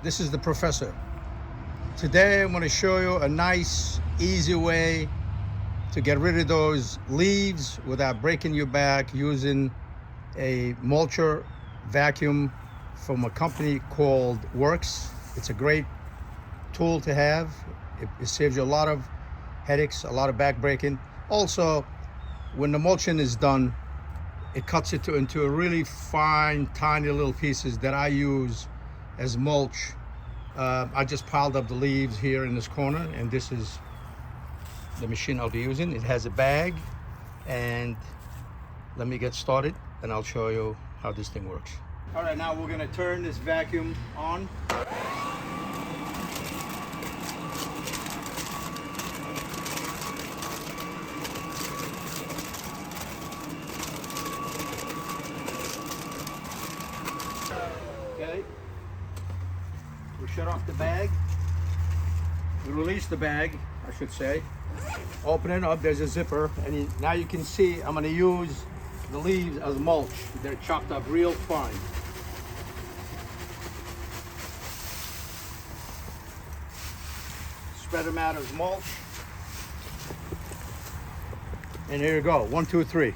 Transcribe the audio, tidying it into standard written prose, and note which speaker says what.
Speaker 1: This is the professor. Today I'm going to show you a nice, easy way to get rid of those leaves without breaking your back using a mulcher vacuum from a company called Works. It's a great tool to have. It saves you a lot of headaches, a lot of back breaking. Also, when the mulching is done, it cuts it into a really fine, tiny little pieces that I use as mulch. I just piled up the leaves here in this corner, and this is the machine I'll be using. It has a bag, and let me get started and I'll show you how this thing works. All right, now we're gonna turn this vacuum on. Okay, we shut off the bag. We release the bag, I should say. Open it up, there's a zipper, and now you can see I'm gonna use the leaves as mulch. They're chopped up real fine. Spread them out as mulch. And here you go, 1, 2, 3.